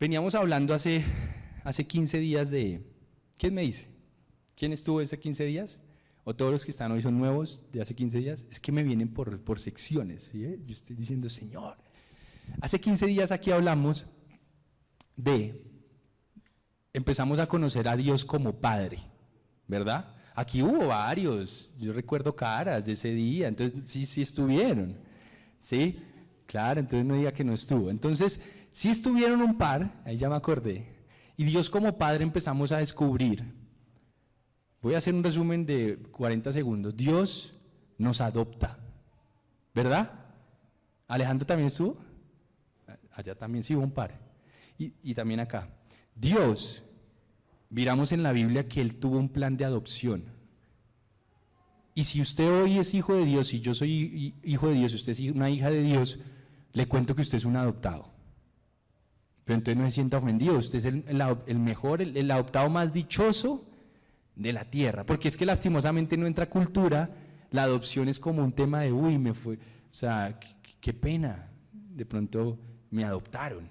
Veníamos hablando hace 15 días de... ¿Quién me dice? ¿Quién estuvo hace 15 días? ¿O todos los que están hoy son nuevos de hace 15 días? Es que me vienen por secciones, ¿sí? Yo estoy diciendo, Señor. Hace 15 días aquí hablamos empezamos a conocer a Dios como Padre, ¿verdad? Aquí hubo varios, yo recuerdo caras de ese día, entonces sí estuvieron, ¿sí? Claro, entonces no diga que no estuvo. Entonces, sí estuvieron un par, ahí ya me acordé, y Dios como Padre empezamos a descubrir. Voy a hacer un resumen de 40 segundos. Dios nos adopta, ¿verdad? ¿Alejandro también estuvo? Allá también sí hubo un par. Y también acá. Dios, miramos en la Biblia que Él tuvo un plan de adopción. Y si usted hoy es hijo de Dios, y yo soy hijo de Dios, y usted es una hija de Dios, le cuento que usted es un adoptado. Pero entonces no se sienta ofendido, usted es el mejor, el adoptado más dichoso de la tierra, porque es que lastimosamente en nuestra cultura la adopción es como un tema de uy, me fue, o sea, qué pena, de pronto me adoptaron.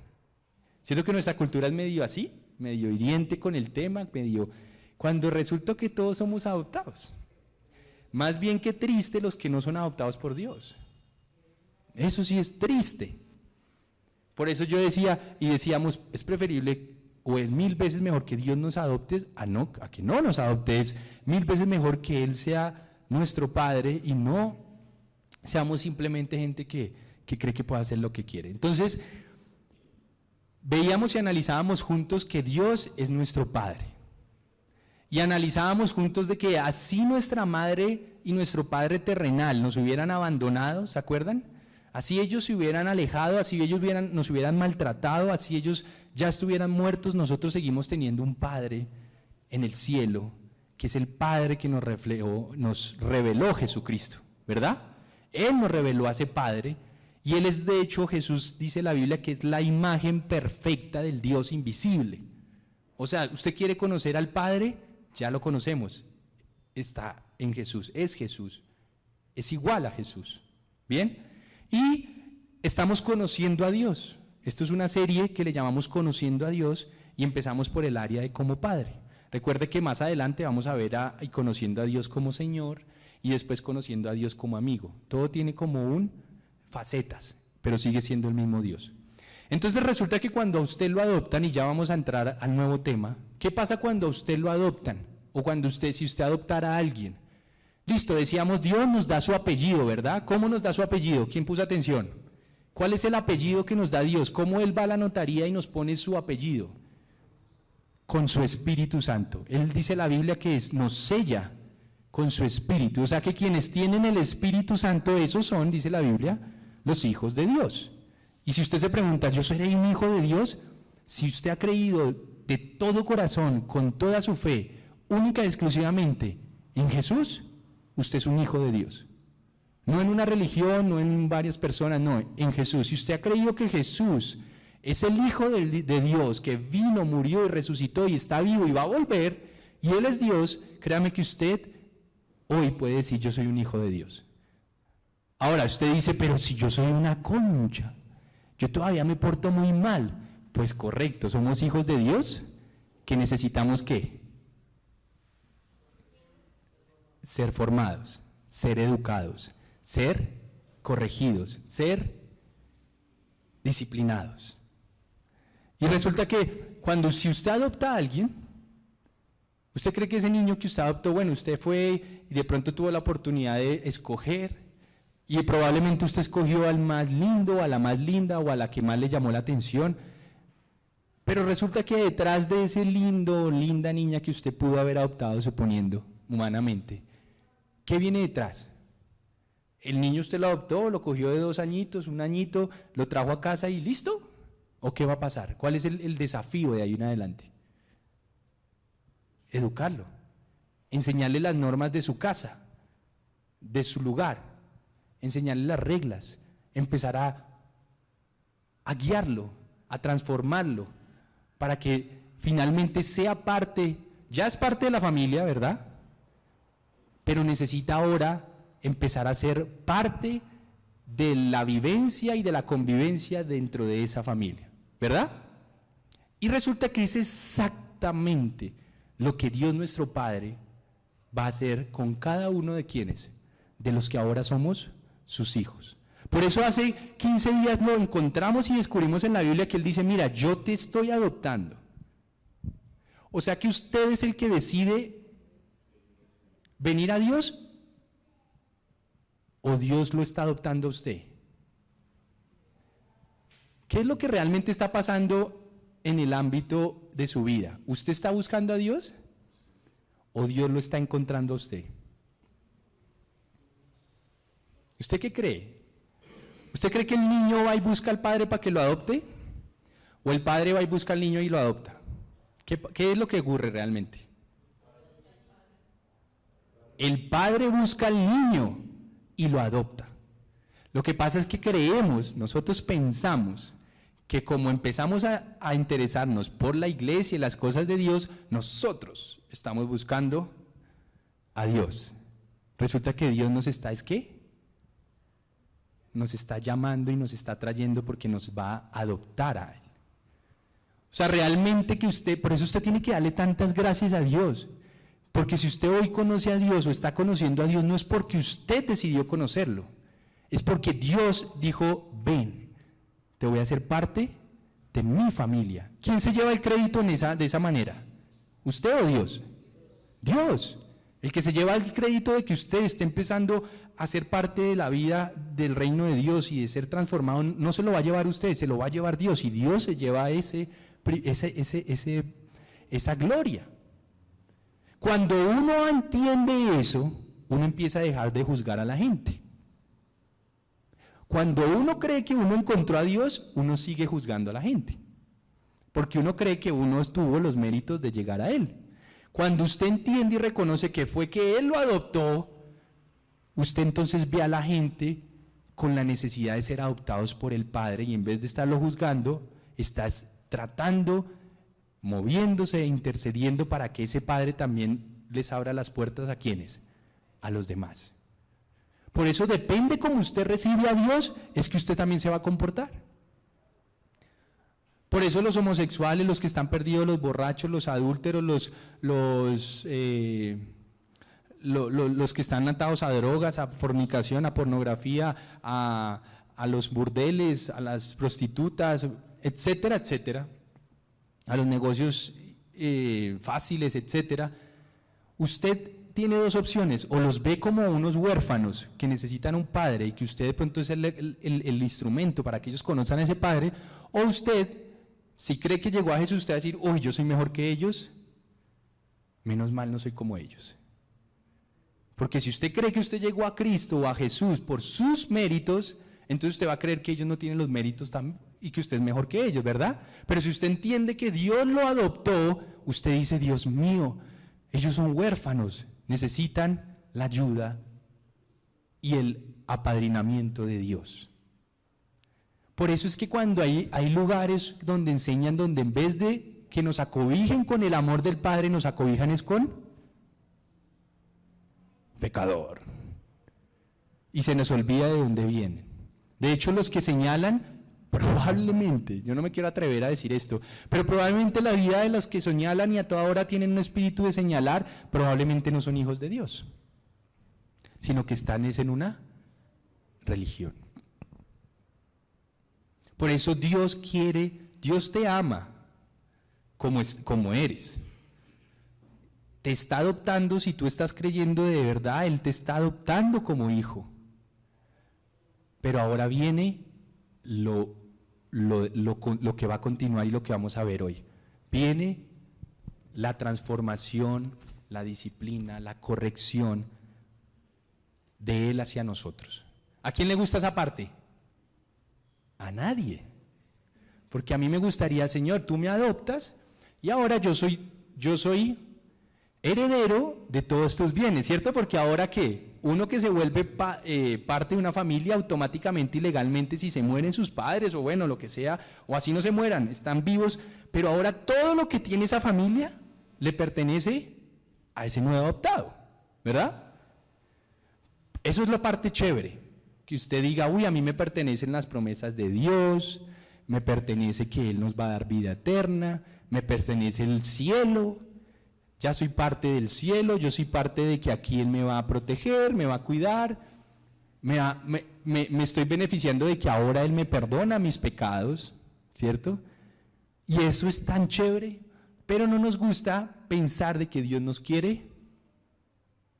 Siento que nuestra cultura es medio así, medio hiriente con el tema, cuando resulta que todos somos adoptados. Más bien que triste los que no son adoptados por Dios. Eso sí es triste. Por eso yo decía y decíamos, es preferible o es 1000 veces mejor que Dios nos adopte a que no nos adopte, es 1000 veces mejor que Él sea nuestro Padre y no seamos simplemente gente que cree que puede hacer lo que quiere. Entonces, veíamos y analizábamos juntos que Dios es nuestro Padre. Y analizábamos juntos de que así nuestra madre y nuestro padre terrenal nos hubieran abandonado, ¿se acuerdan? Así ellos se hubieran alejado, así ellos nos hubieran maltratado, así ellos ya estuvieran muertos, nosotros seguimos teniendo un Padre en el cielo, que es el Padre que nos reveló Jesucristo, ¿verdad? Él nos reveló a ese Padre, y Él es de hecho, Jesús dice la Biblia, que es la imagen perfecta del Dios invisible. O sea, usted quiere conocer al Padre, ya lo conocemos, está en Jesús, es igual a Jesús, ¿bien? Y estamos conociendo a Dios. Esto es una serie que le llamamos Conociendo a Dios y empezamos por el área de como Padre. Recuerde que más adelante vamos a ver y conociendo a Dios como Señor y después conociendo a Dios como amigo. Todo tiene como facetas, pero sigue siendo el mismo Dios. Entonces resulta que cuando a usted lo adoptan, y ya vamos a entrar al nuevo tema, ¿qué pasa cuando a usted lo adoptan? O si usted adoptara a alguien. Listo, decíamos, Dios nos da su apellido, ¿verdad? ¿Cómo nos da su apellido? ¿Quién puso atención? ¿Cuál es el apellido que nos da Dios? ¿Cómo Él va a la notaría y nos pone su apellido? Con su Espíritu Santo. Él dice en la Biblia que nos sella con su Espíritu. O sea que quienes tienen el Espíritu Santo, esos son, dice la Biblia, los hijos de Dios. Y si usted se pregunta, ¿yo seré un hijo de Dios? Si usted ha creído de todo corazón, con toda su fe, única y exclusivamente en Jesús, usted es un hijo de Dios. No en una religión, no en varias personas, no, en Jesús. Si usted ha creído que Jesús es el Hijo de Dios, que vino, murió y resucitó y está vivo y va a volver, y Él es Dios, créame que usted hoy puede decir, yo soy un hijo de Dios. Ahora, usted dice, pero si yo soy una concha, yo todavía me porto muy mal. Pues correcto, somos hijos de Dios, que necesitamos ¿qué? Ser formados, ser educados, ser corregidos, ser disciplinados. Y resulta que si usted adopta a alguien, usted cree que ese niño que usted adoptó, bueno, usted fue y de pronto tuvo la oportunidad de escoger, y probablemente usted escogió al más lindo, a la más linda o a la que más le llamó la atención, pero resulta que detrás de ese lindo o linda niña que usted pudo haber adoptado, suponiendo, humanamente, ¿qué viene detrás? El niño usted lo adoptó, lo cogió de 2 añitos, 1 añito, lo trajo a casa y ¿listo? ¿O qué va a pasar? ¿Cuál es el desafío de ahí en adelante? Educarlo, enseñarle las normas de su casa, de su lugar, enseñarle las reglas, empezar a guiarlo, a transformarlo, para que finalmente sea parte, ya es parte de la familia, ¿verdad? Pero necesita ahora empezar a ser parte de la vivencia y de la convivencia dentro de esa familia, ¿verdad? Y resulta que es exactamente lo que Dios nuestro Padre va a hacer con cada uno de quienes, de los que ahora somos sus hijos. Por eso hace 15 días lo encontramos y descubrimos en la Biblia que Él dice, mira, yo te estoy adoptando. O sea que usted es el que decide venir a Dios o Dios lo está adoptando a usted. ¿Qué es lo que realmente está pasando en el ámbito de su vida? ¿Usted está buscando a Dios o Dios lo está encontrando a usted? ¿Usted qué cree? ¿Usted cree que el niño va y busca al padre para que lo adopte? ¿O el padre va y busca al niño y lo adopta? ¿Qué es lo que ocurre realmente? El padre busca al niño y lo adopta. Lo que pasa es que creemos, nosotros pensamos que como empezamos a interesarnos por la iglesia y las cosas de Dios, nosotros estamos buscando a Dios. Resulta que Dios nos está, ¿es qué? Nos está llamando y nos está trayendo porque nos va a adoptar a Él. O sea, realmente que usted, por eso usted tiene que darle tantas gracias a Dios. Porque si usted hoy conoce a Dios o está conociendo a Dios, no es porque usted decidió conocerlo. Es porque Dios dijo, ven, te voy a hacer parte de mi familia. ¿Quién se lleva el crédito de esa manera? ¿Usted o Dios? Dios. El que se lleva el crédito de que usted esté empezando a ser parte de la vida del reino de Dios y de ser transformado, no se lo va a llevar usted, se lo va a llevar Dios. Y Dios se lleva esa gloria. Cuando uno entiende eso, uno empieza a dejar de juzgar a la gente. Cuando uno cree que uno encontró a Dios, uno sigue juzgando a la gente. Porque uno cree que uno tuvo los méritos de llegar a Él. Cuando usted entiende y reconoce que fue que Él lo adoptó, usted entonces ve a la gente con la necesidad de ser adoptados por el Padre y en vez de estarlo juzgando, estás tratando, moviéndose e intercediendo para que ese Padre también les abra las puertas ¿a quiénes? A los demás. Por eso depende cómo usted recibe a Dios, es que usted también se va a comportar. Por eso los homosexuales, los que están perdidos, los borrachos, los adúlteros, los que están atados a drogas, a fornicación, a pornografía, a los burdeles, a las prostitutas, etcétera, etcétera, a los negocios fáciles, etcétera, usted tiene dos opciones: o los ve como unos huérfanos que necesitan un padre y que usted de pronto es el instrumento para que ellos conozcan a ese padre, o usted, si cree que llegó a Jesús, usted va a decir, uy, yo soy mejor que ellos, menos mal no soy como ellos. Porque si usted cree que usted llegó a Cristo o a Jesús por sus méritos, entonces usted va a creer que ellos no tienen los méritos y que usted es mejor que ellos, ¿verdad? Pero si usted entiende que Dios lo adoptó, usted dice, Dios mío, ellos son huérfanos, necesitan la ayuda y el apadrinamiento de Dios. Por eso es que cuando hay lugares donde enseñan, donde en vez de que nos acobijen con el amor del Padre, nos acobijan es con pecador. Y se nos olvida de dónde vienen. De hecho, los que señalan, probablemente, yo no me quiero atrever a decir esto, pero probablemente la vida de los que señalan y a toda hora tienen un espíritu de señalar, probablemente no son hijos de Dios, sino que están en una religión. Por eso Dios quiere, Dios te ama como eres. Te está adoptando, si tú estás creyendo de verdad, Él te está adoptando como hijo. Pero ahora viene lo que va a continuar y lo que vamos a ver hoy. Viene la transformación, la disciplina, la corrección de Él hacia nosotros. ¿A quién le gusta esa parte? A nadie. Porque a mí me gustaría, Señor, tú me adoptas y ahora yo soy heredero de todos tus bienes, ¿cierto? Porque ahora ¿qué? Uno que se vuelve parte de una familia automáticamente y legalmente, si se mueren sus padres o bueno, lo que sea, o así no se mueran, están vivos, pero ahora todo lo que tiene esa familia le pertenece a ese nuevo adoptado, ¿verdad? Eso es la parte chévere, que usted diga, uy, a mí me pertenecen las promesas de Dios, me pertenece que Él nos va a dar vida eterna, me pertenece el cielo, ya soy parte del cielo, yo soy parte de que aquí Él me va a proteger, me va a cuidar, me estoy beneficiando de que ahora Él me perdona mis pecados, ¿cierto? Y eso es tan chévere, pero no nos gusta pensar de que Dios nos quiere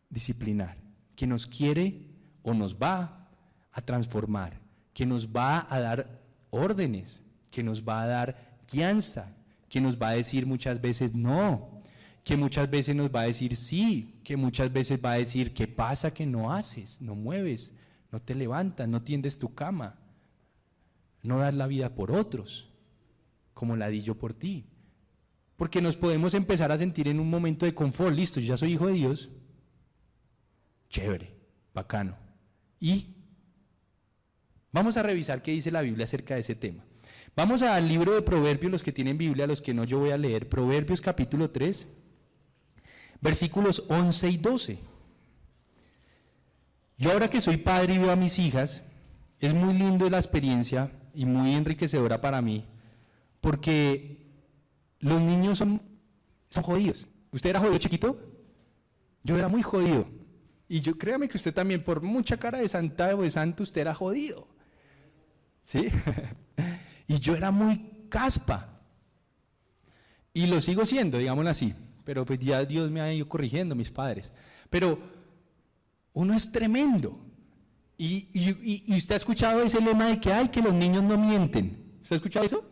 disciplinar, que nos quiere o nos va a transformar, que nos va a dar órdenes, que nos va a dar guianza, que nos va a decir muchas veces no, que muchas veces nos va a decir sí, que muchas veces va a decir ¿qué pasa que no haces, no mueves, no te levantas, no tiendes tu cama, no das la vida por otros, como la di yo por ti? Porque nos podemos empezar a sentir en un momento de confort, listo, yo ya soy hijo de Dios, chévere, bacano. Y vamos a revisar qué dice la Biblia acerca de ese tema. Vamos al libro de Proverbios, los que tienen Biblia, los que no, yo voy a leer. Proverbios capítulo 3, versículos 11 y 12. Yo ahora que soy padre y veo a mis hijas, es muy lindo la experiencia y muy enriquecedora para mí, porque los niños son jodidos. ¿Usted era jodido chiquito? Yo era muy jodido. Y yo, créame que usted también, por mucha cara de santa o de santo, usted era jodido. ¿Sí? Y yo era muy caspa. Y lo sigo siendo, digámoslo así. Pero pues ya Dios me ha ido corrigiendo, mis padres. Pero uno es tremendo. Y usted ha escuchado ese lema de que, ay, que los niños no mienten. ¿Usted ha escuchado eso?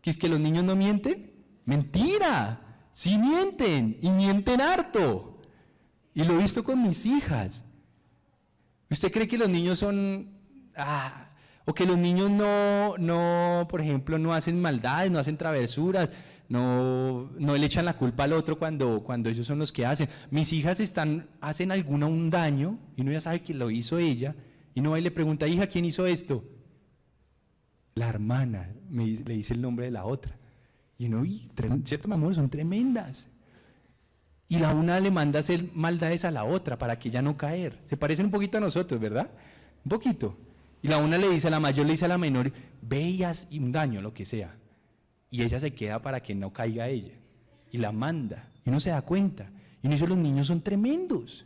¿Que es que los niños no mienten? ¡Mentira! Sí mienten, y mienten harto. Y lo he visto con mis hijas. ¿Usted cree que los niños son... o que los niños no, por ejemplo, no hacen maldades, no hacen travesuras, no le echan la culpa al otro cuando ellos son los que hacen? Mis hijas hacen un daño y uno ya sabe que lo hizo ella, y uno va y le pregunta, hija, ¿quién hizo esto? La hermana, le dice el nombre de la otra. Y uno, cierto, mi amor, son tremendas. Y la una le manda a hacer maldades a la otra para que ella no caer. Se parecen un poquito a nosotros, ¿verdad? Un poquito. Y la una le dice a la mayor, le dice a la menor, ve y haz un daño, lo que sea. Y ella se queda para que no caiga ella. Y la manda. Y uno se da cuenta. Y uno dice, los niños son tremendos.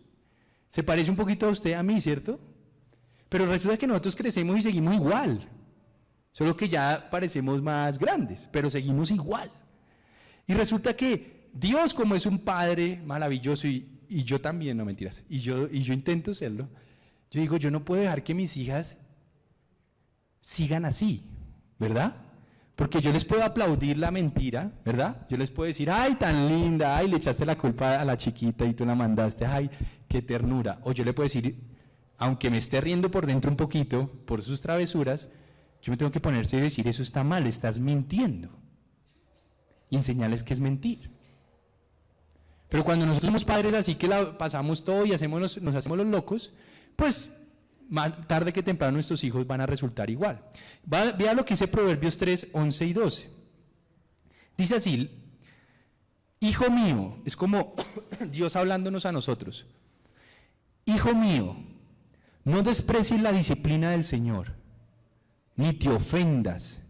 Se parece un poquito a usted, a mí, ¿cierto? Pero resulta que nosotros crecemos y seguimos igual. Solo que ya parecemos más grandes, pero seguimos igual. Y resulta que Dios, como es un Padre maravilloso, y yo también, no mentiras, y yo intento serlo, yo digo, yo no puedo dejar que mis hijas sigan así, ¿verdad? Porque yo les puedo aplaudir la mentira, ¿verdad? Yo les puedo decir, ay, tan linda, ay, le echaste la culpa a la chiquita y tú la mandaste, ay, qué ternura. O yo le puedo decir, aunque me esté riendo por dentro un poquito por sus travesuras, yo me tengo que poner serio y decir, eso está mal, estás mintiendo. Y enseñarles que es mentir. Pero cuando nosotros somos padres así que la pasamos todo y nos hacemos los locos, pues más tarde que temprano nuestros hijos van a resultar igual. Vea lo que dice Proverbios 3, 11 y 12. Dice así, hijo mío, es como Dios hablándonos a nosotros. Hijo mío, no desprecies la disciplina del Señor, ni te ofendas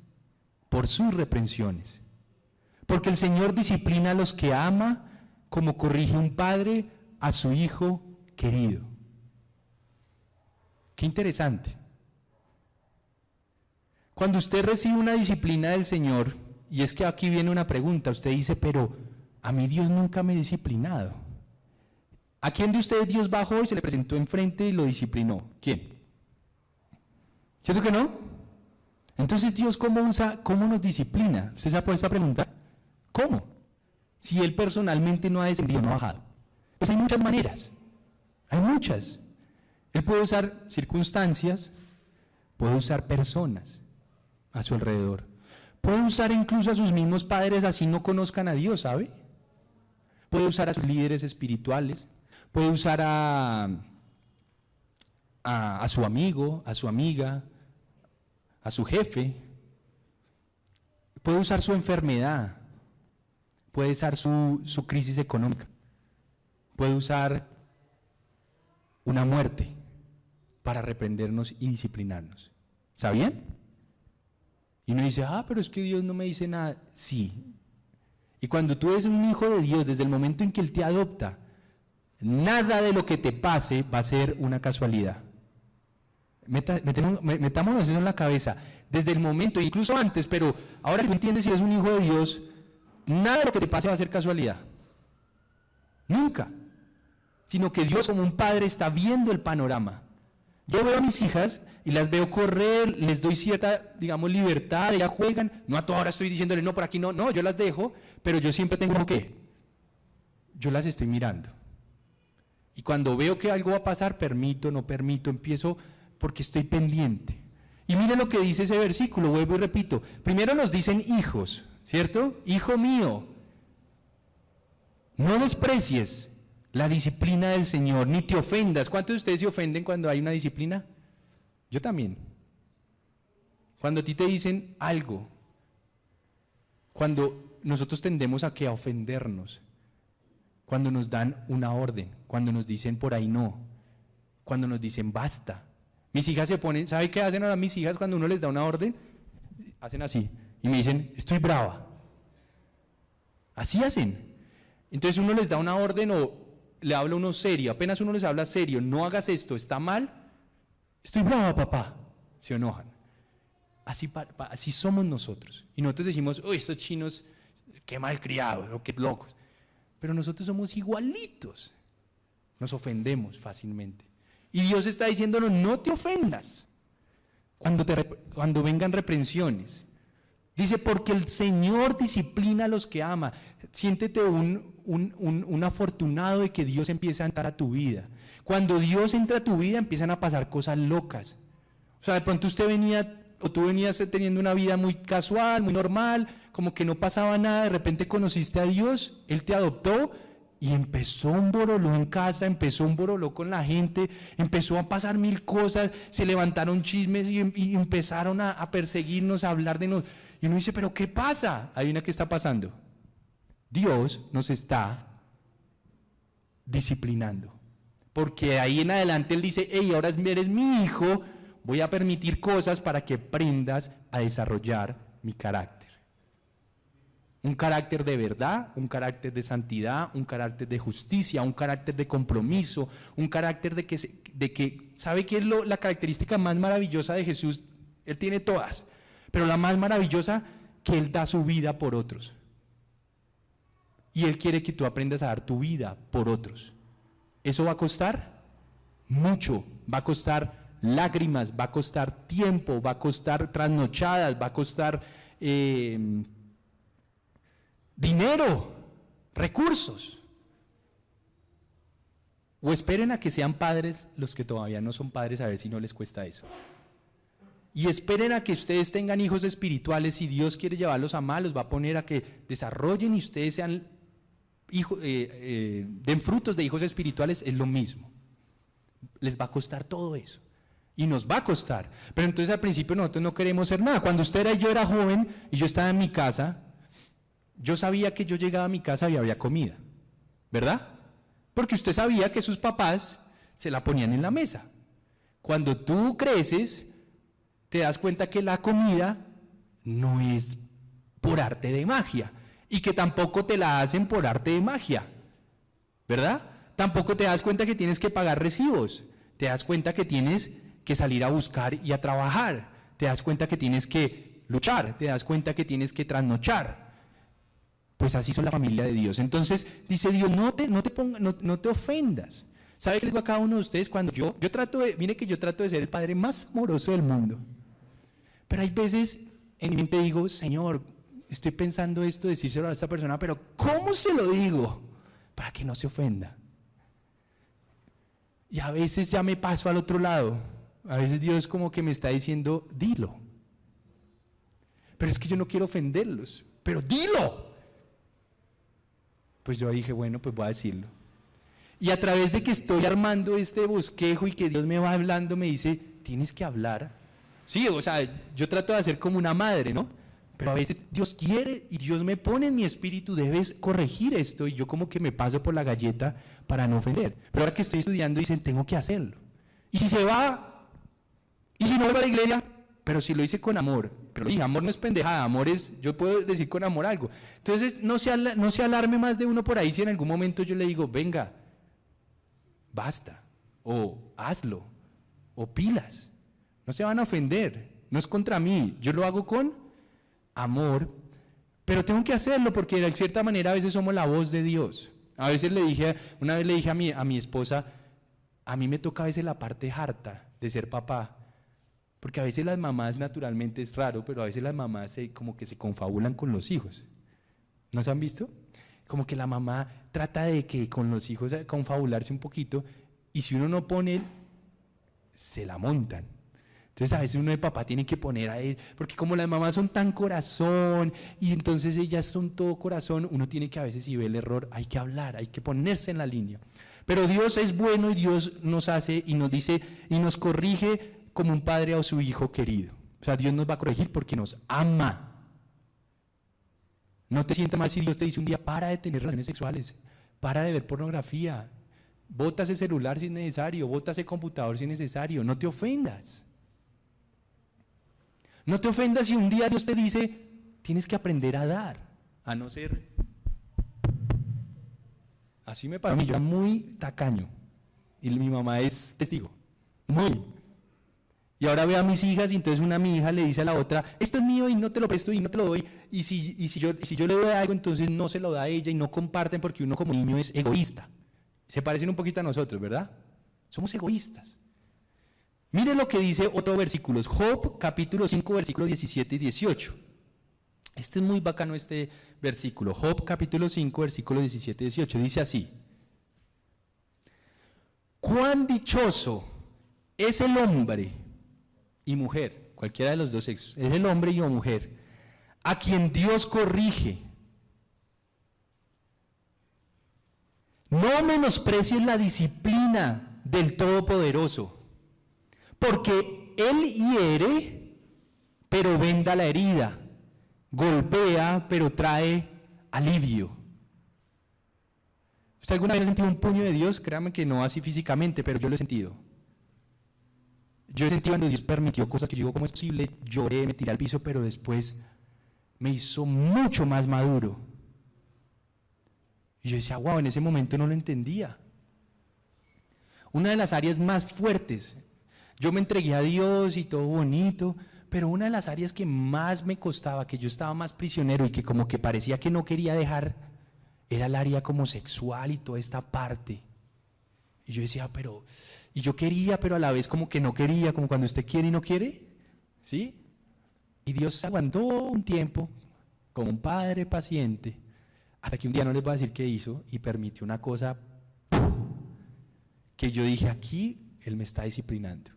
por sus reprensiones. Porque el Señor disciplina a los que ama, como corrige un padre a su hijo querido. Qué interesante. Cuando usted recibe una disciplina del Señor, y es que aquí viene una pregunta, usted dice, pero a mí Dios nunca me ha disciplinado. ¿A quién de ustedes Dios bajó y se le presentó enfrente y lo disciplinó? ¿Quién? ¿Cierto que no? Entonces Dios, ¿cómo nos disciplina? ¿Usted se ha puesto a preguntar? ¿Cómo? Si Él personalmente no ha descendido, no ha bajado. Pues hay muchas maneras, hay muchas. Él puede usar circunstancias, puede usar personas a su alrededor, puede usar incluso a sus mismos padres así no conozcan a Dios, ¿sabe? Puede usar a sus líderes espirituales, puede usar a su amigo, a su amiga, a su jefe, puede usar su enfermedad, puede usar su crisis económica, puede usar una muerte para reprendernos y disciplinarnos. ¿Sabían? Y uno dice, pero es que Dios no me dice nada. Sí. Y cuando tú eres un hijo de Dios, desde el momento en que Él te adopta, nada de lo que te pase va a ser una casualidad. Metámonos eso en la cabeza. Desde el momento, incluso antes, pero ahora que tú entiendes si eres un hijo de Dios, nada de lo que te pase va a ser casualidad. Nunca. Sino que Dios como un padre está viendo el panorama. Yo veo a mis hijas y las veo correr, les doy cierta, digamos, libertad, ellas juegan, no a toda hora estoy diciéndole no, por aquí no, yo las dejo, pero yo siempre tengo que, yo las estoy mirando. Y cuando veo que algo va a pasar, permito, no permito, empiezo porque estoy pendiente. Y mire lo que dice ese versículo, vuelvo y repito, primero nos dicen hijos, ¿cierto? Hijo mío, no desprecies la disciplina del Señor, ni te ofendas. ¿Cuántos de ustedes se ofenden cuando hay una disciplina? Yo también. Cuando a ti te dicen algo, cuando nosotros tendemos a ofendernos, cuando nos dan una orden, cuando nos dicen por ahí no, cuando nos dicen basta. Mis hijas se ponen, ¿sabe qué hacen ahora mis hijas cuando uno les da una orden? Hacen así y me dicen, estoy brava. Así hacen. Entonces uno les da una orden o le habla uno serio, apenas uno les habla serio, no hagas esto, está mal, estoy brava papá, se enojan. Así somos nosotros. Y nosotros decimos, uy, estos chinos, qué malcriados, o qué locos. Pero nosotros somos igualitos, nos ofendemos fácilmente. Y Dios está diciéndonos, no te ofendas cuando vengan reprensiones. Dice, porque el Señor disciplina a los que ama. Siéntete un afortunado de que Dios empiece a entrar a tu vida. Cuando Dios entra a tu vida, empiezan a pasar cosas locas. O sea, de pronto tú venías teniendo una vida muy casual, muy normal, como que no pasaba nada, de repente conociste a Dios, Él te adoptó y empezó un boroló en casa, empezó un boroló con la gente, empezó a pasar mil cosas, se levantaron chismes y empezaron a perseguirnos, a hablar de nosotros. Y uno dice, ¿pero qué pasa? Adivina qué está pasando. Dios nos está disciplinando. Porque de ahí en adelante Él dice, hey, ahora eres mi hijo, voy a permitir cosas para que aprendas a desarrollar mi carácter. Un carácter de verdad, un carácter de santidad, un carácter de justicia, un carácter de compromiso, un carácter de que ¿sabe qué es la característica más maravillosa de Jesús? Él tiene todas. Pero la más maravillosa, que Él da su vida por otros. Y Él quiere que tú aprendas a dar tu vida por otros. ¿Eso va a costar? Mucho. Va a costar lágrimas, va a costar tiempo, va a costar trasnochadas, va a costar dinero, recursos. O esperen a que sean padres los que todavía no son padres, a ver si no les cuesta eso. Y esperen a que ustedes tengan hijos espirituales. Si Dios quiere llevarlos a más, los va a poner a que desarrollen y ustedes sean den frutos de hijos espirituales, es lo mismo. Les va a costar todo eso. Y nos va a costar. Pero entonces al principio nosotros no queremos hacer nada. Cuando yo era joven y yo estaba en mi casa, yo sabía que yo llegaba a mi casa y había comida. ¿Verdad? Porque usted sabía que sus papás se la ponían en la mesa. Cuando tú creces, te das cuenta que la comida no es por arte de magia y que tampoco te la hacen por arte de magia, ¿verdad? Tampoco te das cuenta que tienes que pagar recibos, te das cuenta que tienes que salir a buscar y a trabajar, te das cuenta que tienes que luchar, te das cuenta que tienes que trasnochar. Pues así son la familia de Dios. Entonces dice Dios, no te ofendas. ¿Sabe qué les digo a cada uno de ustedes? Cuando yo mire que yo trato de ser el padre más amoroso del mundo. Pero hay veces en mi mente digo, Señor, estoy pensando esto, decírselo a esta persona, pero ¿cómo se lo digo? Para que no se ofenda. Y a veces ya me paso al otro lado. A veces Dios como que me está diciendo, dilo. Pero es que yo no quiero ofenderlos. Pero dilo. Pues yo dije, bueno, pues voy a decirlo. Y a través de que estoy armando este bosquejo y que Dios me va hablando, me dice, tienes que hablar. Sí, o sea, yo trato de hacer como una madre, ¿no? Pero a veces Dios quiere y Dios me pone en mi espíritu, debes corregir esto, y yo como que me paso por la galleta para no ofender. Pero ahora que estoy estudiando dicen, tengo que hacerlo. Y si se va, y si no vuelve a la iglesia, pero si lo hice con amor, pero dije, amor no es pendejada, amor es, yo puedo decir con amor algo. Entonces, no se alarme más de uno por ahí si en algún momento yo le digo, venga, basta, o hazlo, o pilas. No se van a ofender, no es contra mí, yo lo hago con amor, pero tengo que hacerlo porque de cierta manera a veces somos la voz de Dios. A veces una vez le dije a mi esposa, a mí me toca a veces la parte harta de ser papá, porque a veces las mamás, naturalmente es raro, pero a veces las mamás como que se confabulan con los hijos. ¿No se han visto? Como que la mamá trata de que con los hijos confabularse un poquito, y si uno no pone, se la montan. Entonces a veces uno de papá tiene que poner a él, porque como las mamás son tan corazón, y entonces ellas son todo corazón, uno tiene que a veces, si ve el error, hay que hablar, hay que ponerse en la línea. Pero Dios es bueno y Dios nos hace y nos dice y nos corrige como un padre a su hijo querido. O sea, Dios nos va a corregir porque nos ama. No te sientas mal si Dios te dice un día, para de tener relaciones sexuales, para de ver pornografía, bota ese celular si es necesario, bota ese computador si es necesario, no te ofendas. No te ofendas si un día Dios te dice, tienes que aprender a dar, a no ser... Así me pasó a mí, yo era muy tacaño, y mi mamá es testigo, muy. Y ahora veo a mis hijas y entonces mi hija le dice a la otra, esto es mío y no te lo presto y no te lo doy, y si yo le doy algo, entonces no se lo da a ella y no comparten porque uno como niño es egoísta. Se parecen un poquito a nosotros, ¿verdad? Somos egoístas. Mire lo que dice otro versículo, Job capítulo 5, versículos 17 y 18. Este es muy bacano este versículo, Job capítulo 5, versículos 17 y 18, dice así: cuán dichoso es el hombre y mujer, cualquiera de los dos sexos, es el hombre y la mujer, a quien Dios corrige. No menosprecies la disciplina del Todopoderoso, porque Él hiere, pero venda la herida, golpea, pero trae alivio. ¿Usted alguna vez ha sentido un puño de Dios? Créanme que no así físicamente, pero yo lo he sentido. Yo he sentido cuando Dios permitió cosas que yo digo, ¿cómo es posible? Lloré, me tiré al piso, pero después me hizo mucho más maduro. Y yo decía, wow, en ese momento no lo entendía. Una de las áreas más fuertes, yo me entregué a Dios y todo bonito, pero una de las áreas que más me costaba, que yo estaba más prisionero y que como que parecía que no quería dejar, era el área como sexual y toda esta parte. Y yo decía, y yo quería, pero a la vez como que no quería, como cuando usted quiere y no quiere, ¿sí? Y Dios aguantó un tiempo, como un padre paciente, hasta que un día no les voy a decir qué hizo, y permitió una cosa que yo dije, aquí Él me está disciplinando.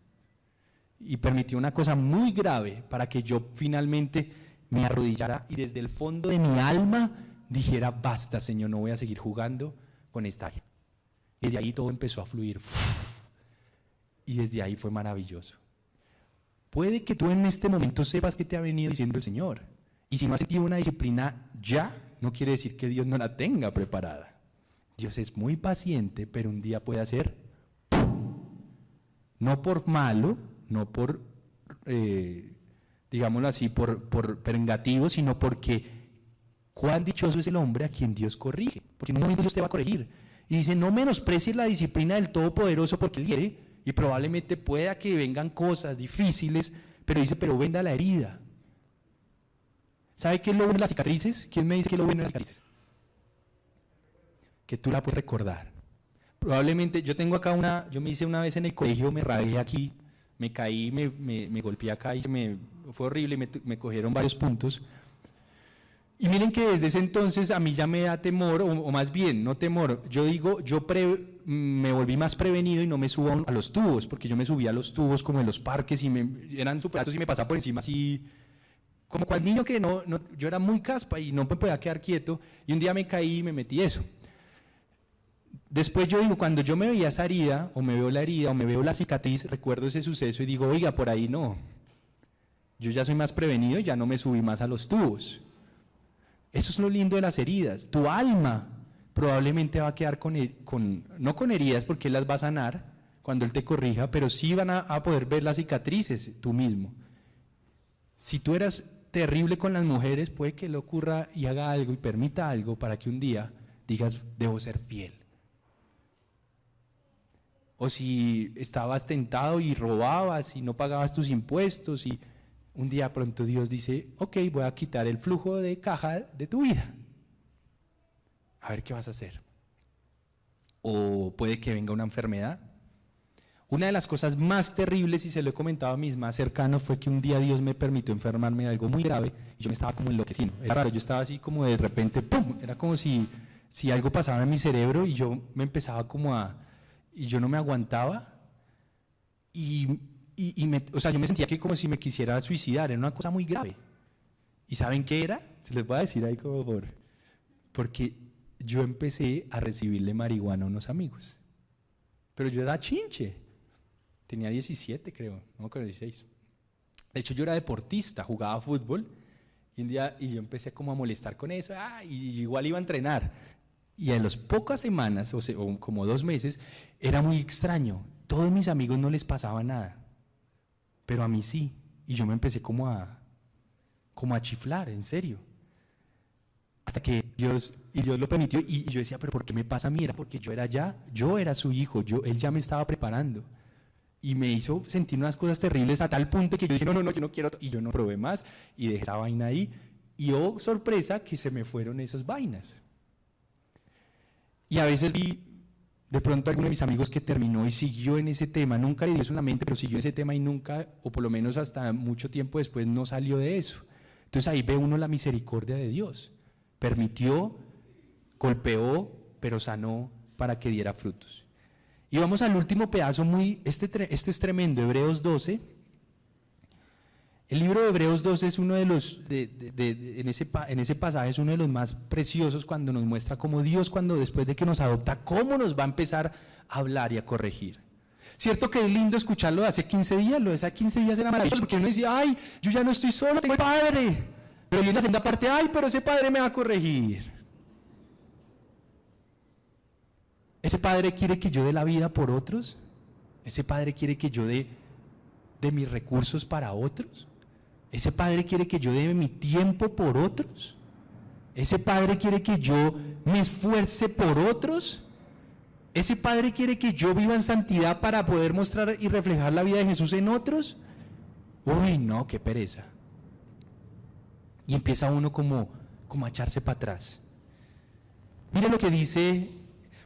Y permitió una cosa muy grave para que yo finalmente me arrodillara y desde el fondo de mi alma dijera, basta Señor, no voy a seguir jugando con esta área. Desde ahí todo empezó a fluir. Y desde ahí fue maravilloso. Puede que tú en este momento sepas que te ha venido diciendo el Señor. Y si no has sentido una disciplina ya, no quiere decir que Dios no la tenga preparada. Dios es muy paciente, pero un día puede hacer, no por malo, no por, digámoslo así, por vengativo, sino porque cuán dichoso es el hombre a quien Dios corrige. Porque en un momento Dios te va a corregir. Y dice, no menosprecies la disciplina del Todopoderoso porque Él quiere, y probablemente pueda que vengan cosas difíciles, pero dice, pero venda la herida. ¿Sabe qué es lo bueno de las cicatrices? ¿Quién me dice qué es lo bueno de las cicatrices? Que tú la puedes recordar. Probablemente, yo tengo acá yo me hice una vez en el colegio, me rabé aquí, me caí, me golpeé acá y fue horrible, me cogieron varios puntos. Y miren que desde ese entonces a mí ya me da temor, o más bien, no temor, yo digo, me volví más prevenido y no me subo a los tubos, porque yo me subía a los tubos como en los parques y eran súper altos y me pasaba por encima así, como cual niño que yo era muy caspa y no me podía quedar quieto, y un día me caí y me metí eso. Después yo digo, cuando yo me veía esa herida, o me veo la herida, o me veo la cicatriz, recuerdo ese suceso y digo, oiga, por ahí no, yo ya soy más prevenido y ya no me subí más a los tubos. Eso es lo lindo de las heridas. Tu alma probablemente va a quedar no con heridas porque Él las va a sanar cuando Él te corrija, pero sí van a poder ver las cicatrices tú mismo. Si tú eras terrible con las mujeres, puede que le ocurra y haga algo y permita algo para que un día digas, debo ser fiel. O si estabas tentado y robabas y no pagabas tus impuestos y un día pronto Dios dice, ok, voy a quitar el flujo de caja de tu vida. A ver qué vas a hacer. O puede que venga una enfermedad. Una de las cosas más terribles, y se lo he comentado a mis más cercanos, fue que un día Dios me permitió enfermarme de algo muy grave y yo me estaba como enloqueciendo. Era raro, yo estaba así como de repente, ¡pum! Era como si algo pasaba en mi cerebro y yo me empezaba como y yo no me aguantaba o sea, yo me sentía que como si me quisiera suicidar, era una cosa muy grave. ¿Y saben qué era? Se les voy a decir ahí como porque yo empecé a recibirle marihuana a unos amigos. Pero yo era chinche. Tenía 17, creo, no creo 16. De hecho, yo era deportista, jugaba fútbol y un día yo empecé como a molestar con eso, y igual iba a entrenar. Y a las pocas semanas, o como 2 meses, era muy extraño. Todos mis amigos no les pasaba nada, pero a mí sí. Y yo me empecé como a chiflar, en serio. Hasta que Dios lo permitió y yo decía, pero ¿por qué me pasa a mí? Era porque yo era su hijo, él ya me estaba preparando. Y me hizo sentir unas cosas terribles a tal punto que yo dije, no, yo no quiero, y yo no probé más, y dejé esa vaina ahí. Y oh, sorpresa, que se me fueron esas vainas. Y a veces vi de pronto a alguno de mis amigos que terminó y siguió en ese tema, nunca le dio eso en la mente, pero siguió ese tema y nunca, o por lo menos hasta mucho tiempo después, no salió de eso. Entonces ahí ve uno la misericordia de Dios. Permitió, golpeó, pero sanó para que diera frutos. Y vamos al último pedazo, este es tremendo, Hebreos 12. El libro de Hebreos 12 es uno de los, en ese pasaje es uno de los más preciosos cuando nos muestra cómo Dios, después de que nos adopta, cómo nos va a empezar a hablar y a corregir. Cierto que es lindo escucharlo de hace 15 días, lo de hace 15 días era maravilloso, porque uno decía, ay, yo ya no estoy solo, tengo padre. Pero viene la segunda parte, ay, pero ese padre me va a corregir. Ese padre quiere que yo dé la vida por otros. Ese padre quiere que yo dé mis recursos para otros. Ese padre quiere que yo dé mi tiempo por otros. Ese padre quiere que yo me esfuerce por otros. Ese padre quiere que yo viva en santidad para poder mostrar y reflejar la vida de Jesús en otros. Uy, no, qué pereza. Y empieza uno como a echarse para atrás. Mire lo que dice.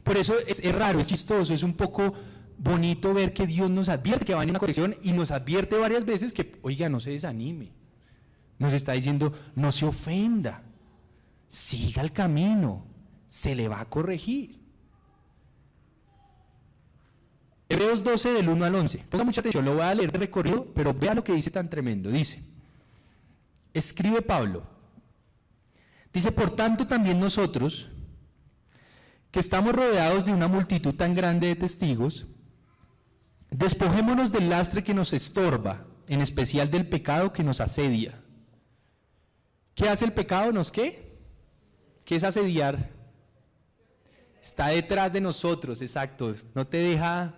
Por eso es raro, es chistoso, es un poco bonito ver que Dios nos advierte que va a venir una corrección y nos advierte varias veces que, oiga, no se desanime. Nos está diciendo, no se ofenda, siga el camino, se le va a corregir. Hebreos 12 del 1 al 11. Ponga mucha atención, lo voy a leer de recorrido, pero vea lo que dice tan tremendo. Dice, escribe Pablo, dice, por tanto también nosotros, que estamos rodeados de una multitud tan grande de testigos, despojémonos del lastre que nos estorba, en especial del pecado que nos asedia. ¿Qué hace el pecado? ¿Qué? ¿Qué es asediar? Está detrás de nosotros, exacto. No te deja,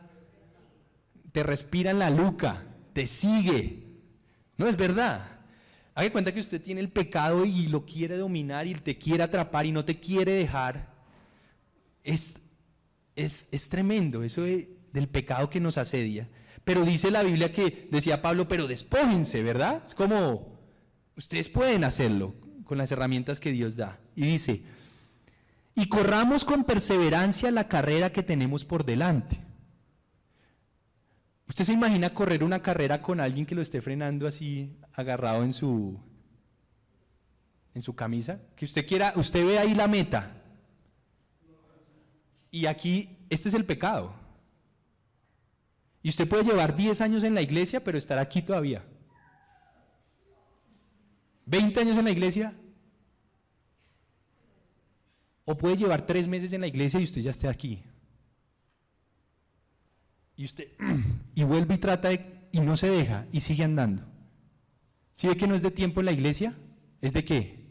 te respira en la nuca, te sigue. No es verdad. Haga cuenta que usted tiene el pecado y lo quiere dominar y te quiere atrapar y no te quiere dejar. Es tremendo eso del pecado que nos asedia. Pero dice la Biblia que, decía Pablo, pero despójense, ¿verdad? Es como, ustedes pueden hacerlo con las herramientas que Dios da. Y dice, y corramos con perseverancia la carrera que tenemos por delante. ¿Usted se imagina correr una carrera con alguien que lo esté frenando así, agarrado en su camisa? Que usted ve ahí la meta. Y aquí, este es el pecado. Y usted puede llevar 10 años en la iglesia, pero estar aquí todavía. 20 años en la iglesia. O puede llevar 3 meses en la iglesia y usted ya esté aquí. Y vuelve y trata y no se deja, y sigue andando. ¿Sí ve que no es de tiempo en la iglesia? ¿Es de qué?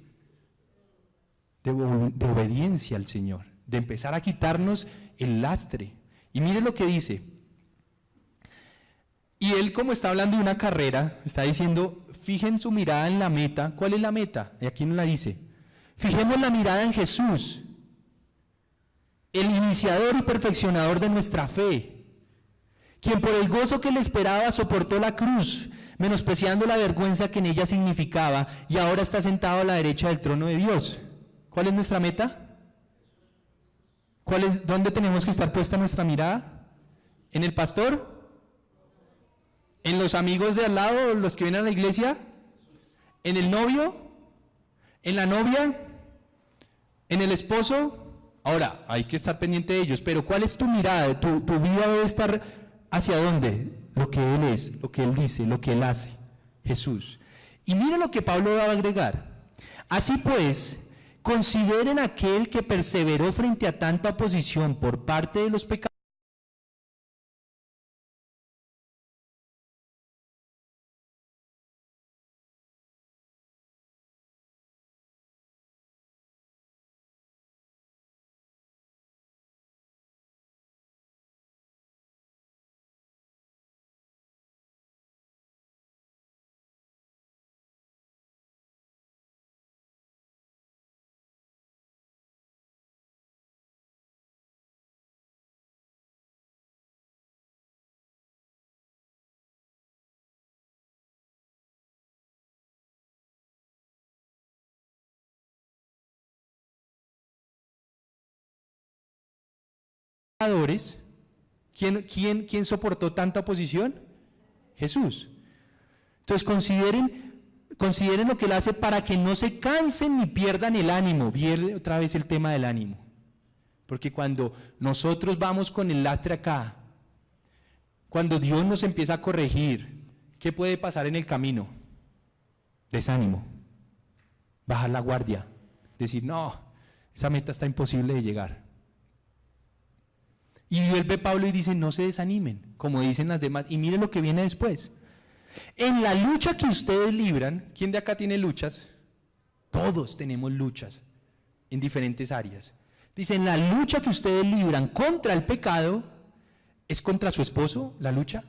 De obediencia al Señor. De empezar a quitarnos el lastre. Y mire lo que dice. Y él, como está hablando de una carrera, está diciendo, fijen su mirada en la meta. ¿Cuál es la meta? Y aquí nos la dice. Fijemos la mirada en Jesús, el iniciador y perfeccionador de nuestra fe, quien por el gozo que le esperaba soportó la cruz, menospreciando la vergüenza que en ella significaba, y ahora está sentado a la derecha del trono de Dios. ¿Cuál es nuestra meta? ¿Dónde tenemos que estar puesta nuestra mirada? ¿En el pastor? ¿En los amigos de al lado, los que vienen a la iglesia? ¿En el novio? ¿En la novia? ¿En el esposo? Ahora, hay que estar pendiente de ellos, pero ¿cuál es tu mirada? Tu vida debe estar ¿hacia dónde? Lo que Él es, lo que Él dice, lo que Él hace, Jesús. Y mira lo que Pablo va a agregar. Así pues, consideren aquel que perseveró frente a tanta oposición por parte de los pecadores, ¿quién soportó tanta oposición? Jesús. Entonces consideren lo que Él hace para que no se cansen ni pierdan el ánimo. Viene otra vez el tema del ánimo. Porque cuando nosotros vamos con el lastre acá, cuando Dios nos empieza a corregir, ¿qué puede pasar en el camino? Desánimo, bajar la guardia, decir, no, esa meta está imposible de llegar. Y él ve a Pablo y dice, no se desanimen, como dicen las demás, y miren lo que viene después. En la lucha que ustedes libran, ¿quién de acá tiene luchas? Todos tenemos luchas en diferentes áreas. Dice, en la lucha que ustedes libran contra el pecado, ¿es contra su esposo la lucha?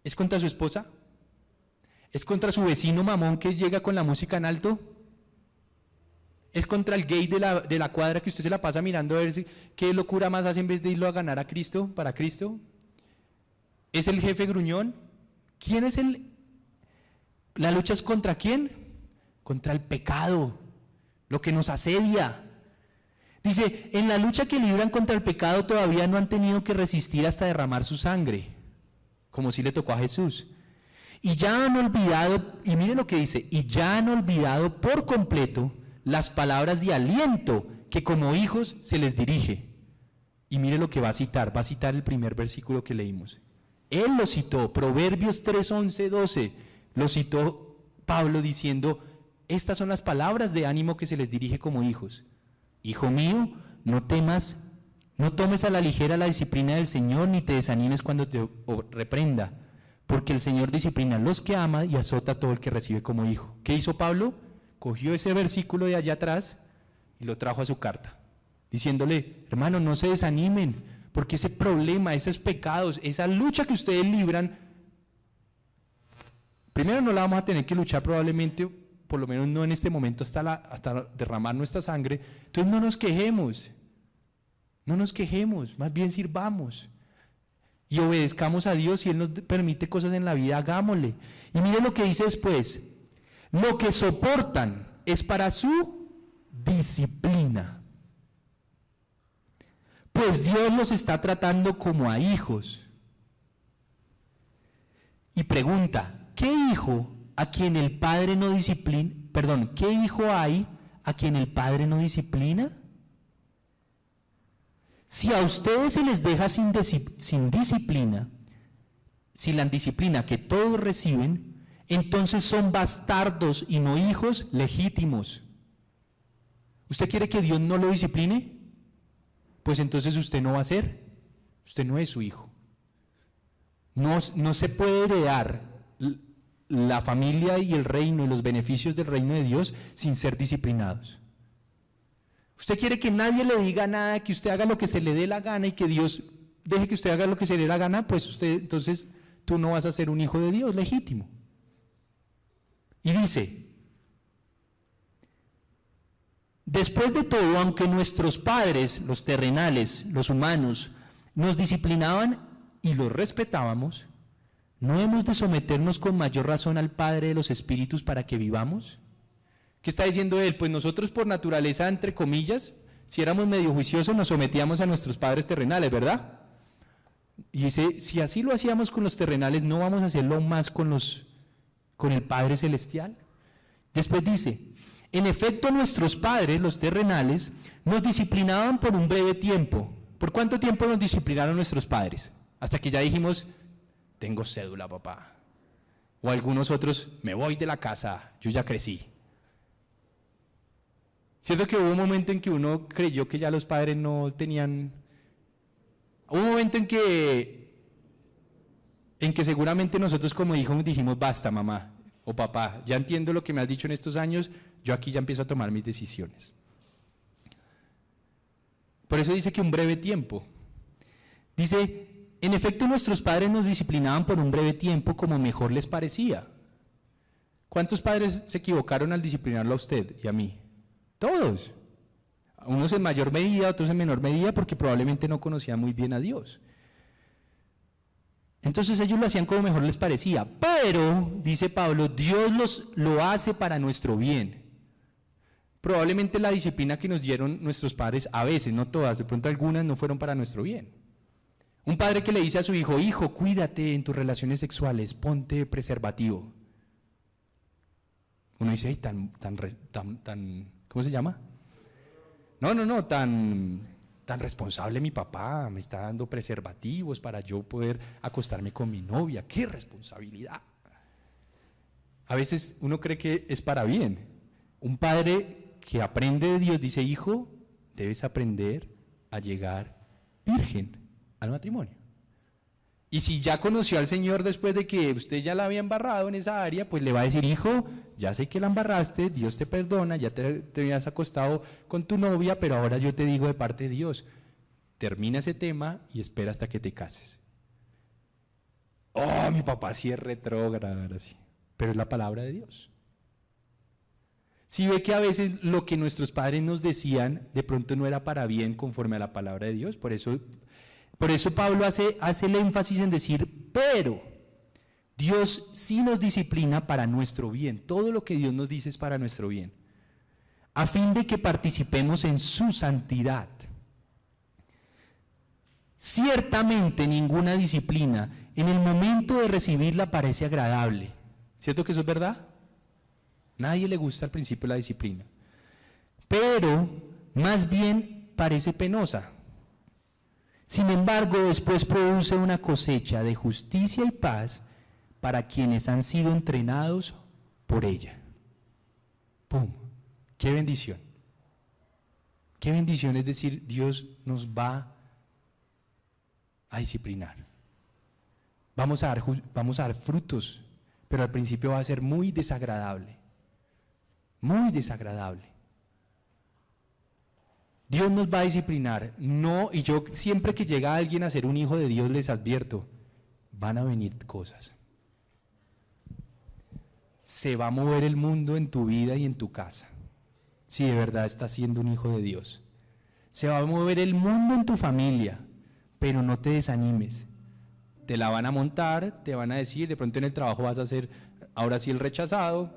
¿Es contra su esposa? ¿Es contra su vecino mamón que llega con la música en alto? ¿Es contra el gay de la cuadra que usted se la pasa mirando a ver qué locura más hace en vez de irlo a ganar a Cristo, para Cristo? ¿Es el jefe gruñón? ¿Quién es la lucha es contra quién? Contra el pecado, lo que nos asedia. Dice, en la lucha que libran contra el pecado todavía no han tenido que resistir hasta derramar su sangre, como si le tocó a Jesús. Y ya han olvidado, y mire lo que dice, y ya han olvidado por completo las palabras de aliento que como hijos se les dirige. Y mire lo que va a citar el primer versículo que leímos. Él lo citó, Proverbios 3, 11, 12, lo citó Pablo diciendo, estas son las palabras de ánimo que se les dirige como hijos. Hijo mío, no temas, no tomes a la ligera la disciplina del Señor, ni te desanimes cuando te reprenda, porque el Señor disciplina a los que ama y azota a todo el que recibe como hijo. ¿Qué hizo Pablo? Cogió ese versículo de allá atrás y lo trajo a su carta, diciéndole, hermano, no se desanimen, porque ese problema, esos pecados, esa lucha que ustedes libran, primero no la vamos a tener que luchar probablemente, por lo menos no en este momento, hasta derramar nuestra sangre. Entonces no nos quejemos, más bien sirvamos y obedezcamos a Dios. Si Él nos permite cosas en la vida, hagámosle. Y mire lo que dice después, lo que soportan es para su disciplina, pues Dios los está tratando como a hijos. Y pregunta, ¿qué hijo a quien el padre no disciplina? ¿Qué hijo hay a quien el padre no disciplina? Si a ustedes se les deja sin disciplina, sin la disciplina que todos reciben, entonces son bastardos y no hijos legítimos. ¿Usted quiere que Dios no lo discipline? Pues entonces usted no va a ser, usted no es su hijo. No se puede heredar la familia y el reino y los beneficios del reino de Dios sin ser disciplinados. Usted quiere que nadie le diga nada, que usted haga lo que se le dé la gana y que Dios deje que usted haga lo que se le dé la gana, pues entonces tú no vas a ser un hijo de Dios legítimo. Y dice, después de todo, aunque nuestros padres, los terrenales, los humanos, nos disciplinaban y los respetábamos, ¿no hemos de someternos con mayor razón al Padre de los Espíritus para que vivamos? ¿Qué está diciendo él? Pues nosotros por naturaleza, entre comillas, si éramos medio juiciosos, nos sometíamos a nuestros padres terrenales, ¿verdad? Y dice, si así lo hacíamos con los terrenales, ¿no vamos a hacerlo aún más con el Padre Celestial? Después dice, en efecto nuestros padres, los terrenales, nos disciplinaban por un breve tiempo. ¿Por cuánto tiempo nos disciplinaron nuestros padres? Hasta que ya dijimos, tengo cédula, papá. O algunos otros, me voy de la casa, yo ya crecí. Cierto que hubo un momento en que uno creyó que ya los padres no tenían... Hubo un momento en que seguramente nosotros como hijos dijimos, basta mamá o papá, ya entiendo lo que me has dicho en estos años, yo aquí ya empiezo a tomar mis decisiones. Por eso dice que un breve tiempo. Dice, en efecto nuestros padres nos disciplinaban por un breve tiempo como mejor les parecía. ¿Cuántos padres se equivocaron al disciplinarlo a usted y a mí? Todos. Unos en mayor medida, otros en menor medida, porque probablemente no conocían muy bien a Dios. Entonces ellos lo hacían como mejor les parecía, pero, dice Pablo, Dios lo hace para nuestro bien. Probablemente la disciplina que nos dieron nuestros padres, a veces, no todas, de pronto algunas no fueron para nuestro bien. Un padre que le dice a su hijo, hijo, cuídate en tus relaciones sexuales, ponte preservativo. Uno dice, ay, ¿cómo se llama? No, tan responsable mi papá, me está dando preservativos para yo poder acostarme con mi novia, ¡qué responsabilidad! A veces uno cree que es para bien. Un padre que aprende de Dios dice, hijo, debes aprender a llegar virgen al matrimonio. Y si ya conoció al Señor después de que usted ya la había embarrado en esa área, pues le va a decir, hijo, ya sé que la embarraste, Dios te perdona, ya te habías acostado con tu novia, pero ahora yo te digo de parte de Dios, termina ese tema y espera hasta que te cases. Oh, mi papá sí es retrógrado, ahora sí, pero es la palabra de Dios. Si ve que a veces lo que nuestros padres nos decían de pronto no era para bien conforme a la palabra de Dios, por eso Pablo hace el énfasis en decir, pero Dios sí nos disciplina para nuestro bien, todo lo que Dios nos dice es para nuestro bien, a fin de que participemos en su santidad. Ciertamente ninguna disciplina en el momento de recibirla parece agradable, ¿cierto que eso es verdad? Nadie le gusta al principio la disciplina, pero más bien parece penosa. Sin embargo, después produce una cosecha de justicia y paz para quienes han sido entrenados por ella. ¡Pum! ¡Qué bendición! ¡Qué bendición! Es decir, Dios nos va a disciplinar. Vamos a dar frutos, pero al principio va a ser muy desagradable. Muy desagradable. Dios nos va a disciplinar, no, y yo siempre que llega alguien a ser un hijo de Dios les advierto, van a venir cosas. Se va a mover el mundo en tu vida y en tu casa, si de verdad estás siendo un hijo de Dios. Se va a mover el mundo en tu familia, pero no te desanimes. Te la van a montar, te van a decir, de pronto en el trabajo vas a ser, ahora sí el rechazado,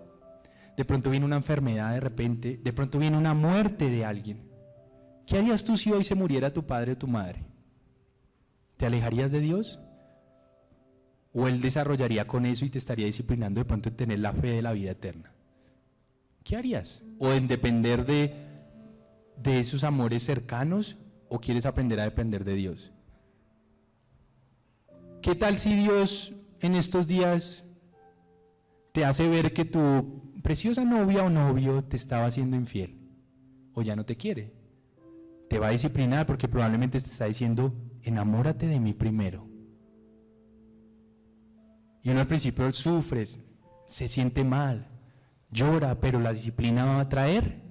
de pronto viene una enfermedad de repente, de pronto viene una muerte de alguien. ¿Qué harías tú si hoy se muriera tu padre o tu madre? ¿Te alejarías de Dios? ¿O Él desarrollaría con eso y te estaría disciplinando de pronto en tener la fe de la vida eterna? ¿Qué harías? ¿O en depender de esos amores cercanos? ¿O quieres aprender a depender de Dios? ¿Qué tal si Dios en estos días te hace ver que tu preciosa novia o novio te estaba haciendo infiel? ¿O ya no te quiere? Te va a disciplinar porque probablemente te está diciendo, enamórate de mí primero. Y uno al principio sufre, se siente mal, llora, pero la disciplina va a traer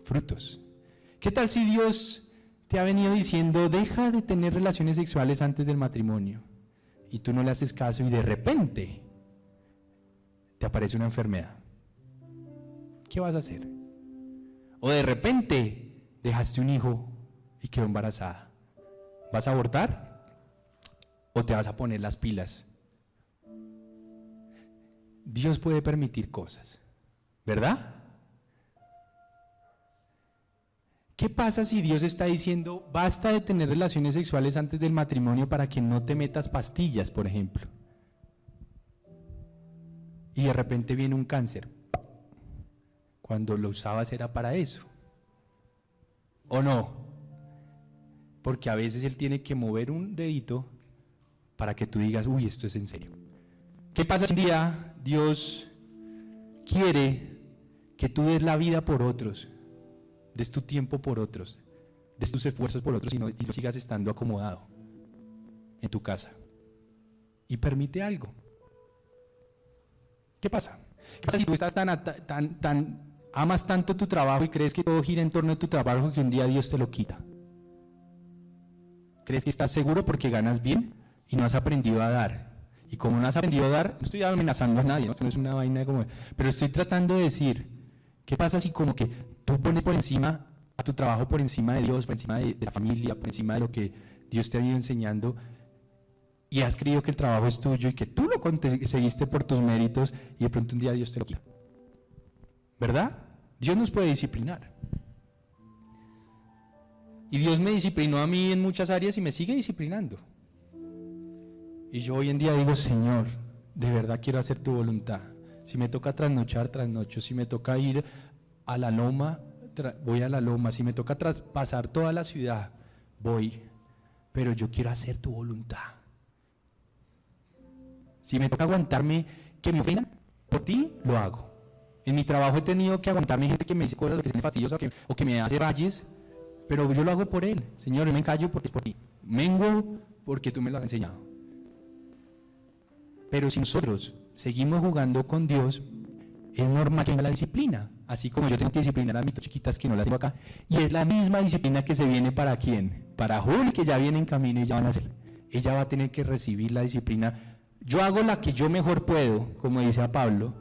frutos. ¿Qué tal si Dios te ha venido diciendo, deja de tener relaciones sexuales antes del matrimonio? Y tú no le haces caso y de repente te aparece una enfermedad. ¿Qué vas a hacer? O de repente dejaste un hijo y quedó embarazada. ¿Vas a abortar? ¿O te vas a poner las pilas? Dios puede permitir cosas, ¿verdad? ¿Qué pasa si Dios está diciendo, basta de tener relaciones sexuales antes del matrimonio para que no te metas pastillas, por ejemplo? Y de repente viene un cáncer. Cuando lo usabas era para eso. ¿O no? Porque a veces Él tiene que mover un dedito para que tú digas, uy, esto es en serio. ¿Qué pasa si un día Dios quiere que tú des la vida por otros, des tu tiempo por otros, des tus esfuerzos por otros y no sigas estando acomodado en tu casa? Y permite algo. ¿Qué pasa? ¿Qué pasa si tú estás amas tanto tu trabajo y crees que todo gira en torno a tu trabajo que un día Dios te lo quita? ¿Crees que estás seguro porque ganas bien y no has aprendido a dar? Y como no has aprendido a dar, no estoy amenazando a nadie, ¿no? Esto no es una vaina como... Pero estoy tratando de decir, ¿qué pasa si como que tú pones por encima a tu trabajo, por encima de Dios, por encima de la familia, por encima de lo que Dios te ha ido enseñando, y has creído que el trabajo es tuyo y que tú lo conseguiste por tus méritos y de pronto un día Dios te lo quita? ¿Verdad? Dios nos puede disciplinar. Y Dios me disciplinó a mí en muchas áreas y me sigue disciplinando. Y yo hoy en día digo, Señor, de verdad quiero hacer tu voluntad. Si me toca trasnochar, trasnocho. Si me toca ir a la loma, voy a la loma. Si me toca traspasar toda la ciudad, voy. Pero yo quiero hacer tu voluntad. Si me toca aguantarme que me ofendan por ti, lo hago. En mi trabajo he tenido que aguantarme gente que me dice cosas que se me fastidiosa o que me hace rayes, pero yo lo hago por Él. Señor, yo me callo porque es por ti. Mengo porque tú me lo has enseñado. Pero si nosotros seguimos jugando con Dios, es normal que venga la disciplina. Así como yo tengo que disciplinar a mis chiquitas que no las tengo acá. Y es la misma disciplina que se viene ¿para quién? Para Juli, que ya viene en camino y ya van a hacer. Ella va a tener que recibir la disciplina. Yo hago la que yo mejor puedo, como dice a Pablo,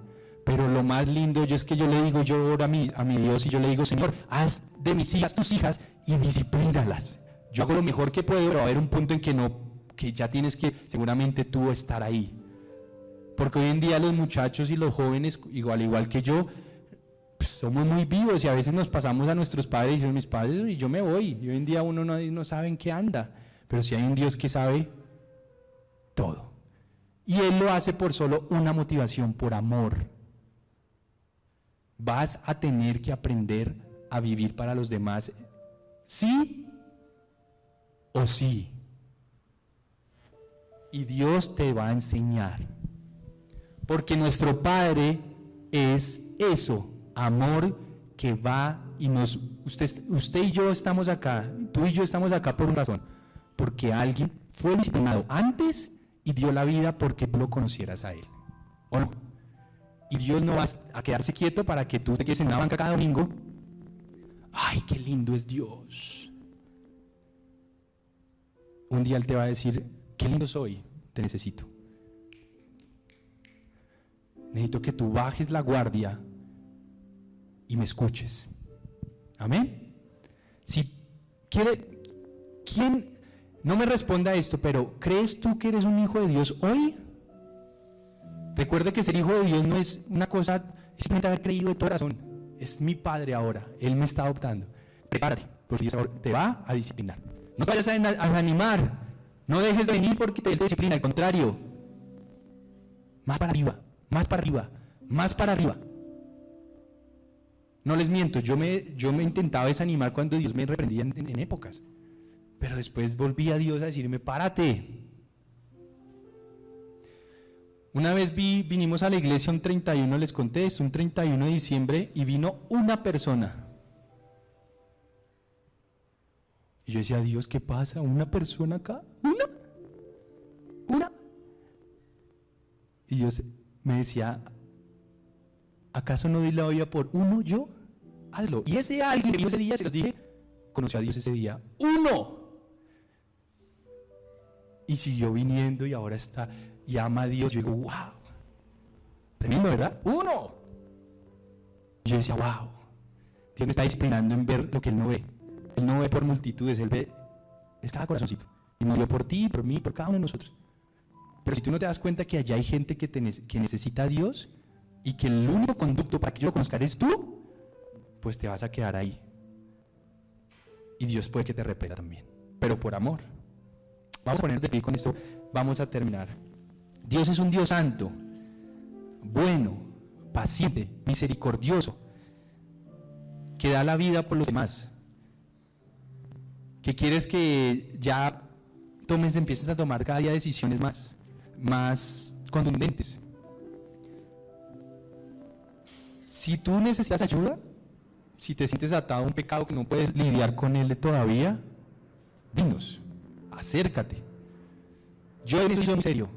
pero lo más lindo es que yo le digo, yo oro a mi Dios y yo le digo, Señor, haz de mis hijas tus hijas y disciplínalas. Yo hago lo mejor que puedo, pero va a haber un punto en que ya tienes que seguramente tú estar ahí. Porque hoy en día los muchachos y los jóvenes, igual que yo, pues somos muy vivos y a veces nos pasamos a nuestros padres y dicen, mis padres, y yo me voy. Y hoy en día uno no sabe en qué anda, pero si hay un Dios que sabe todo. Y Él lo hace por solo una motivación, por amor. Vas a tener que aprender a vivir para los demás, sí o sí. Y Dios te va a enseñar. Porque nuestro Padre es eso, amor que va y usted y yo estamos acá, tú y yo estamos acá por una razón, porque alguien fue disciplinado antes y dio la vida porque tú lo conocieras a Él, ¿o no? Y Dios no va a quedarse quieto para que tú te quedes en la banca cada domingo. ¡Ay, qué lindo es Dios! Un día Él te va a decir, qué lindo soy, te necesito. Necesito que tú bajes la guardia y me escuches. Amén. Si quiere, ¿quién? No me responda esto, pero ¿crees tú que eres un hijo de Dios hoy? Recuerde que ser hijo de Dios no es una cosa, es simplemente haber creído de todo corazón. Es mi Padre ahora, Él me está adoptando. Prepárate, porque Dios te va a disciplinar. No te vayas a desanimar, no dejes de venir porque Él te disciplina, al contrario. Más para arriba. Más para arriba, más para arriba. No les miento, yo me intentaba desanimar cuando Dios me reprendía en épocas. Pero después volví a Dios a decirme, párate. Una vez vinimos a la iglesia un 31, les conté esto, un 31 de diciembre, y vino una persona. Y yo decía, Dios, ¿qué pasa? ¿Una persona acá? ¿Una? Y Dios me decía, ¿acaso no di la olla por uno yo? Hazlo. Y ese alguien que vino ese día, se los dije, conoció a Dios ese día. ¡Uno! Y siguió viniendo y ahora está, y ama a Dios. Yo digo, wow. Tremendo, ¿verdad? 1. Y yo decía, wow, Dios me está disciplinando en ver lo que Él no ve. Él no ve por multitudes, Él ve, es cada corazoncito. Y murió por ti, por mí, por cada uno de nosotros. Pero si tú no te das cuenta que allá hay gente que necesita a Dios y que el único conducto para que yo lo conozca eres tú, pues te vas a quedar ahí. Y Dios puede que te reprenda también, pero por amor. Vamos a ponernos de pie con esto, vamos a terminar. Dios es un Dios santo, bueno, paciente, misericordioso, que da la vida por los demás, que quieres que ya empieces a tomar cada día decisiones más contundentes. Si tú necesitas ayuda, si te sientes atado a un pecado que no puedes lidiar con él todavía, dinos, acércate. Yo he dicho en serio,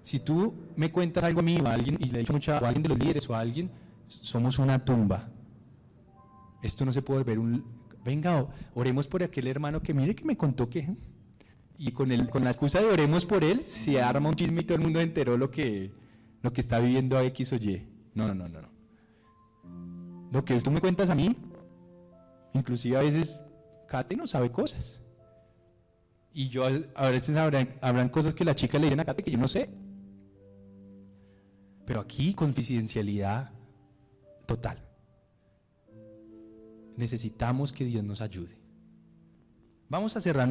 si tú me cuentas algo a mí o a alguien, y le he dicho mucho a alguien de los líderes o a alguien, somos una tumba. Esto no se puede volver venga, oremos por aquel hermano que mire que me contó que... Y con la excusa de oremos por él, se arma un chisme y todo el mundo enteró lo que está viviendo a X o Y. No. Lo que tú me cuentas a mí, inclusive a veces, Kate no sabe cosas. Y yo a veces habrán cosas que la chica le dicen a Kate que yo no sé. Pero aquí, confidencialidad total. Necesitamos que Dios nos ayude. Vamos a cerrar.